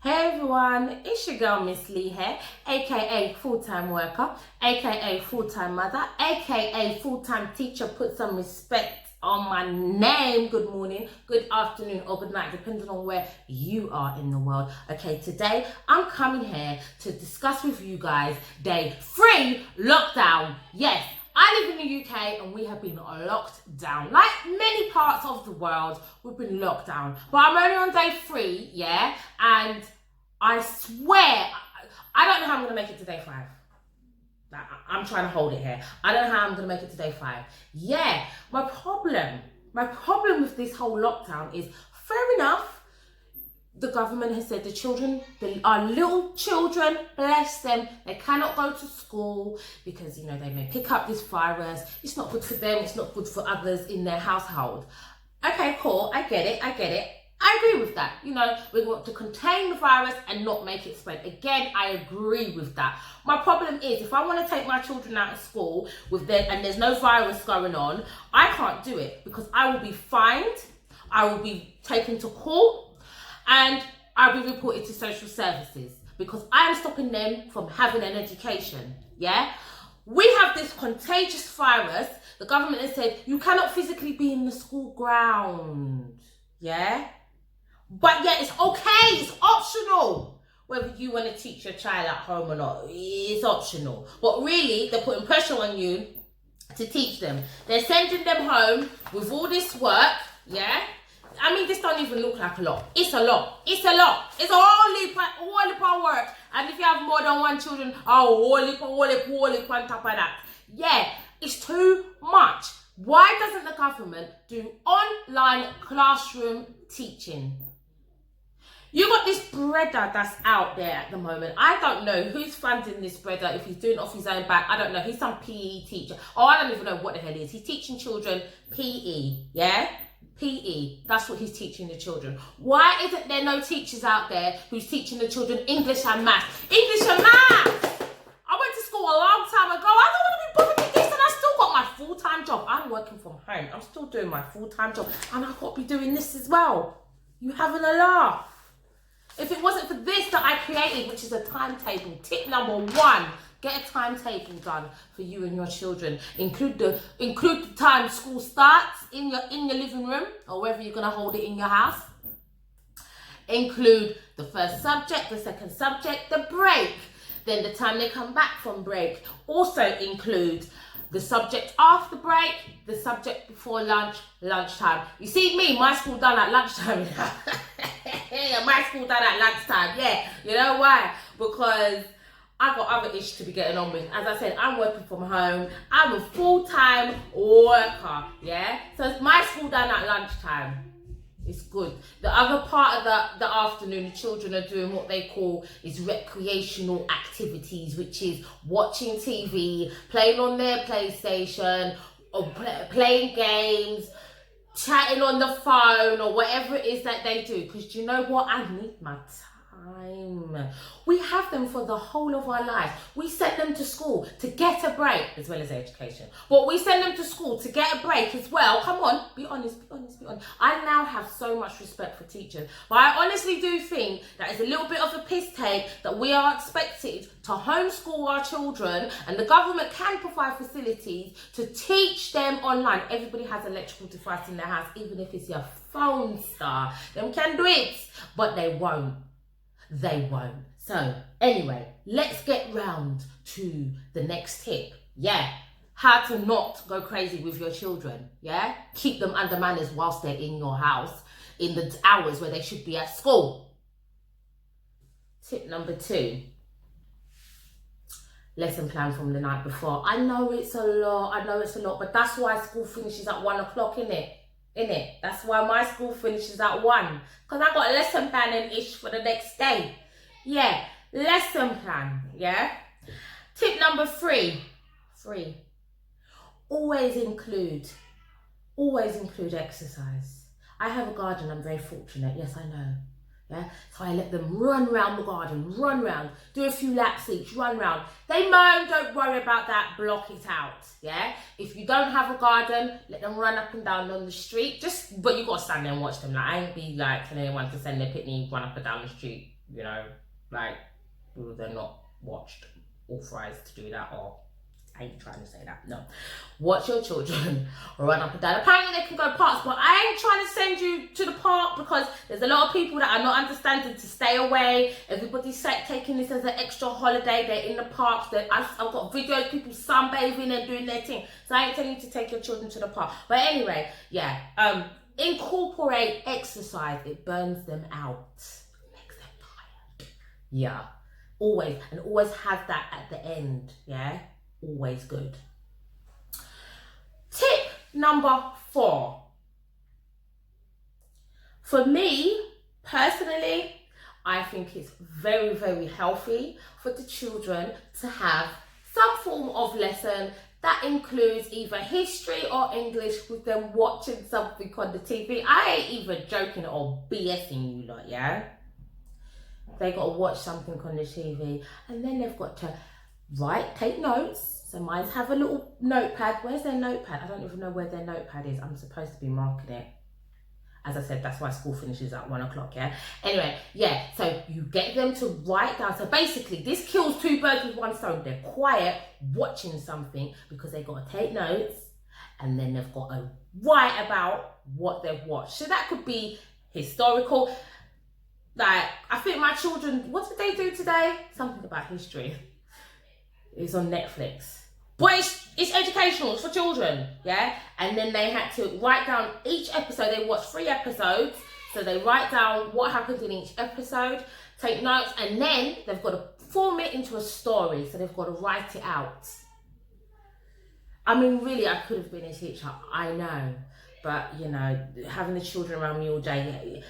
Hey everyone, it's your girl Miss Lee here, aka full-time worker, aka full-time mother, aka full-time teacher. Put some respect on my name. Good morning, good afternoon, or good night, depending on where you are in the world. Okay, today I'm coming here to discuss with you guys day 3 lockdown. Yes, I live in the UK and we have been locked down. Like many parts of the world, we've been locked down. But I'm only on day 3, yeah? And I swear, I don't know how I'm going to make it to day 5. I'm trying to hold it here. I don't know how I'm going to make it to day 5. Yeah, my problem with this whole lockdown is, fair enough, the government has said the children, our little children, bless them, they cannot go to school because, you know, they may pick up this virus. It's not good for them. It's not good for others in their household. Okay, cool. I get it. I agree with that. You know, we want to contain the virus and not make it spread. Again, I agree with that. My problem is, if I want to take my children out of school with them and there's no virus going on, I can't do it because I will be fined. I will be taken to court. And I'll be reported to social services because I'm stopping them from having an education, yeah? We have this contagious virus. The government has said, you cannot physically be in the school ground, yeah? But yet it's okay, it's optional. Whether you want to teach your child at home or not, it's optional. But really, they're putting pressure on you to teach them. They're sending them home with all this work, yeah? I mean, this don't even look like a lot. It's a lot. It's a lot. It's a whole heap of work. And if you have more than one children, whole heap on top of that. Yeah, it's too much. Why doesn't the government do online classroom teaching? You got this brother that's out there at the moment. I don't know who's funding this brother, if he's doing it off his own back. I don't know. He's some PE teacher. I don't even know what the hell he is. He's teaching children PE, yeah? PE, that's what he's teaching the children. Why isn't there no teachers out there who's teaching the children English and maths? English and maths! I went to school a long time ago. I don't want to be bothered with this, and I still got my full-time job. I'm working from home. I'm still doing my full-time job, and I've got to be doing this as well. You having a laugh? If it wasn't for this that I created, which is a timetable, tip number 1, get a timetable done for you and your children. Include the time school starts in your living room or wherever you're gonna hold it in your house. Include the first subject, the second subject, the break, then the time they come back from break. Also include the subject after break, the subject before lunchtime. You see me, my school done at lunchtime. My school done at lunchtime. Yeah, you know why? Because I got other issues to be getting on with. As I said, I'm working from home. I'm a full-time worker, yeah? So my school done at lunchtime. It's good. The other part of the afternoon, the children are doing what they call is recreational activities, which is watching TV, playing on their PlayStation, or playing games, chatting on the phone, or whatever it is that they do. Because do you know what? I need my time. We have them for the whole of our lives. We send them to school to get a break as well as education. But we send them to school to get a break as well. Come on, be honest. I now have so much respect for teachers. But I honestly do think that it's a little bit of a piss take that we are expected to homeschool our children and the government can provide facilities to teach them online. Everybody has an electrical device in their house, even if it's your phone star. Them can do it, but they won't. They won't. So anyway, let's get round to the next tip. Yeah, how to not go crazy with your children. Yeah, keep them under manners whilst they're in your house in the hours where they should be at school. Tip number 2, lesson plan from the night before. I know it's a lot, but that's why school finishes at 1 o'clock, innit? That's why my school finishes at 1, because I got a lesson planning for the next day. Yeah, lesson plan, yeah. Tip number 3, always include exercise. I have a garden, I'm very fortunate, yes I know. Yeah, so I let them run round the garden, do a few laps each, run round. They moan, don't worry about that, block it out, yeah? If you don't have a garden, let them run up and down on the street, but you gotta stand there and watch them. Like, I ain't be like telling anyone to send their pitney, run up and down the street. you know, like, they're not authorized to do that, or I ain't trying to say that, no. Watch your children run up and down. Apparently they can go parks, but I ain't trying to send you to the park because there's a lot of people that are not understanding to stay away. Everybody's taking this as an extra holiday. They're in the parks. I've got videos, people sunbathing and doing their thing. So I ain't telling you to take your children to the park. But anyway, yeah, incorporate exercise. It burns them out. It makes them tired. Yeah, always. And always have that at the end, yeah? Always good. Tip number 4. For me, personally, I think it's very, very healthy for the children to have some form of lesson that includes either history or English with them watching something on the TV. I ain't even joking or BSing you lot, yeah? They got to watch something on the TV and then they've got to take notes. So mine have a little notepad. Where's their notepad? I don't even know where their notepad is. I'm supposed to be marking it. As I said, that's why school finishes at 1 o'clock, yeah? Anyway, yeah, so you get them to write down. So basically, this kills 2 birds with 1 stone. They're quiet, watching something, because they've got to take notes, and then they've got to write about what they've watched. So that could be historical. Like, I think my children, what did they do today? Something about history. It's on Netflix. But it's educational, it's for children, yeah? And then they had to write down each episode. They watched 3 episodes. So they write down what happened in each episode, take notes, and then they've got to form it into a story. So they've got to write it out. I mean, really, I could have been a teacher, I know. But, you know, having the children around me all day,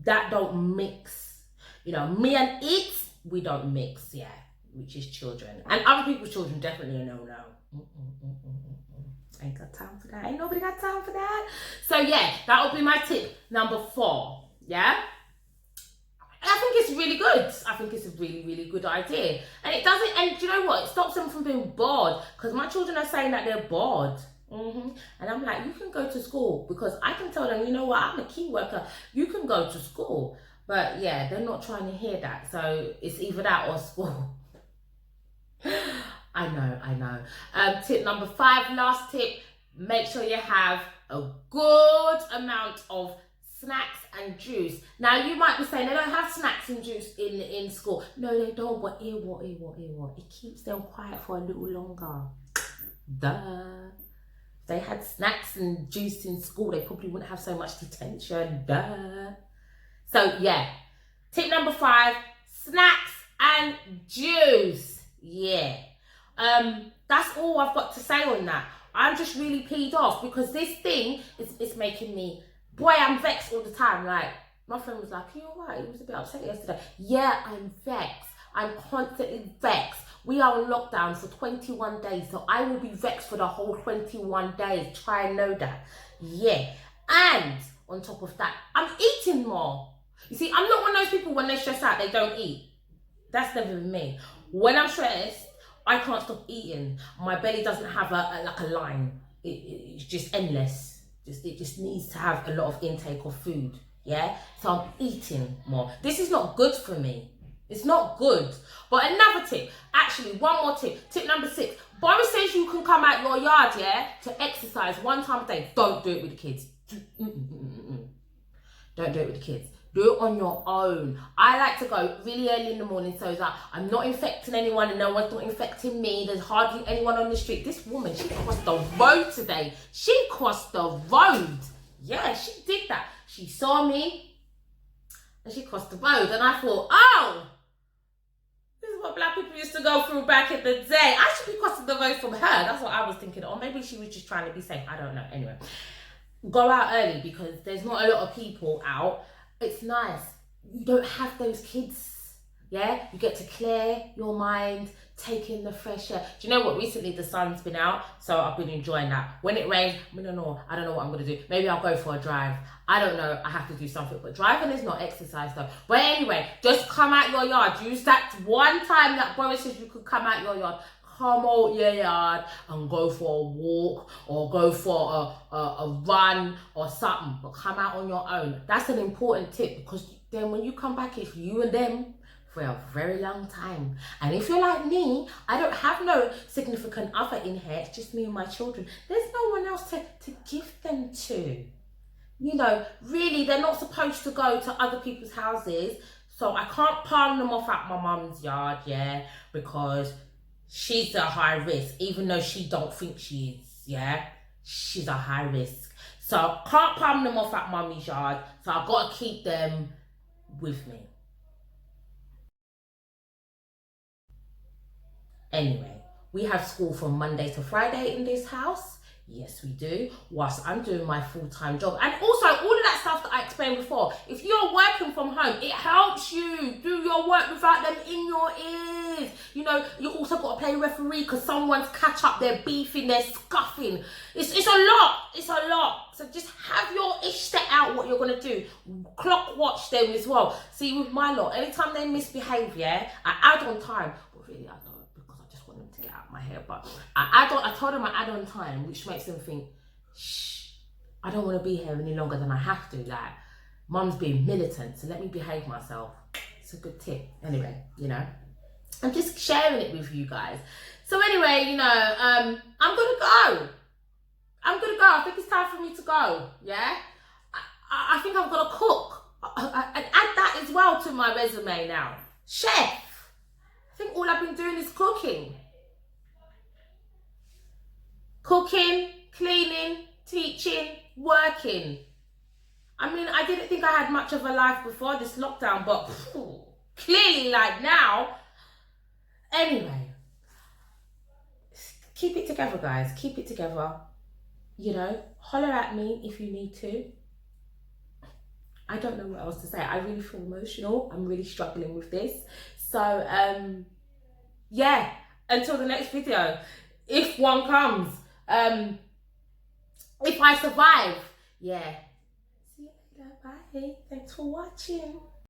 that don't mix. You know, me and it, we don't mix, yeah. Which is children. And other people's children, definitely a no-no. Ain't got time for that. Ain't nobody got time for that. So yeah, that will be my tip number 4. Yeah? And I think it's really good. I think it's a really, really good idea. And it doesn't, and do you know what? It stops them from being bored. Because my children are saying that they're bored. And I'm like, you can go to school. Because I can tell them, you know what? I'm a key worker. You can go to school. But yeah, they're not trying to hear that. So it's either that or school. I know. Tip number 5, last tip, make sure you have a good amount of snacks and juice. Now you might be saying they don't have snacks and juice in school. No, they don't, but what? It keeps them quiet for a little longer. Duh. If they had snacks and juice in school, they probably wouldn't have so much detention. Duh. So yeah, tip number 5, snacks and juice. Yeah, that's all I've got to say on that. I'm just really peed off because this thing is making me, boy, I'm vexed all the time. Like, my friend was like, you alright? He was a bit upset yesterday. Yeah, I'm vexed. I'm constantly vexed. We are on lockdown for 21 days, so I will be vexed for the whole 21 days. Try and know that. Yeah, and on top of that, I'm eating more. You see, I'm not one of those people when they stress out, they don't eat. That's never been me. When I'm stressed, I can't stop eating. My belly doesn't have a line. It's just endless. It just needs to have a lot of intake of food. Yeah? So I'm eating more. This is not good for me. It's not good. But another tip, actually, one more tip. Tip number 6. Boris says you can come out your yard, yeah, to exercise 1 time a day. Don't do it with the kids. Don't do it with the kids. Do it on your own. I like to go really early in the morning so that I'm not infecting anyone and no one's not infecting me. There's hardly anyone on the street. This woman, she crossed the road today. She crossed the road. Yeah, she did that. She saw me and she crossed the road. And I thought, oh, this is what black people used to go through back in the day. I should be crossing the road from her. That's what I was thinking. Or maybe she was just trying to be safe. I don't know. Anyway, go out early because there's not a lot of people out. It's nice. You don't have those kids, yeah? You get to clear your mind, take in the fresh air. Do you know what? Recently the sun's been out, so I've been enjoying that. When it rains, I don't know what I'm going to do. Maybe I'll go for a drive. I don't know. I have to do something. But driving is not exercise though. But anyway, just come out your yard. Use that 1 time that Boris says you could come out your yard. Come out your yard and go for a walk or go for a run or something, but come out on your own. That's an important tip because then when you come back, it's you and them for a very long time. And if you're like me, I don't have no significant other in here, it's just me and my children. There's no one else to give them to. You know, really, they're not supposed to go to other people's houses. So I can't palm them off at my mum's yard, yeah, because she's a high risk, even though she don't think she is, yeah. She's a high risk. So can't palm them off at mummy's yard. So I've got to keep them with me. Anyway, we have school from Monday to Friday in this house. Yes, we do. Whilst I'm doing my full-time job. And also, all of that stuff that I explained before. If you're working from home, it helps you do your work without them in your ears. You know, you also got to play referee because someone's catch up, they're beefing, they're scuffing. It's a lot. It's a lot. So just have your ish set out what you're going to do. Clock watch them as well. See, with my lot, anytime they misbehave, yeah, I add on time. But really, I don't. To get out of my hair, but I told them I add on time, which makes them think, shh, I don't want to be here any longer than I have to. Like, mum's being militant, so let me behave myself. It's a good tip. Anyway, you know, I'm just sharing it with you guys. So anyway, you know, I'm gonna go. I think it's time for me to go. Yeah, I think I'm gonna cook. I add that as well to my resume now. Chef. I think all I've been doing is cooking. Cooking, cleaning, teaching, working. I mean, I didn't think I had much of a life before this lockdown, but clearly, like now. Anyway, keep it together, guys. Keep it together. You know, holler at me if you need to. I don't know what else to say. I really feel emotional. I'm really struggling with this. So, yeah, until the next video, if one comes, if I survive, yeah. See you later, bye. Thanks for watching.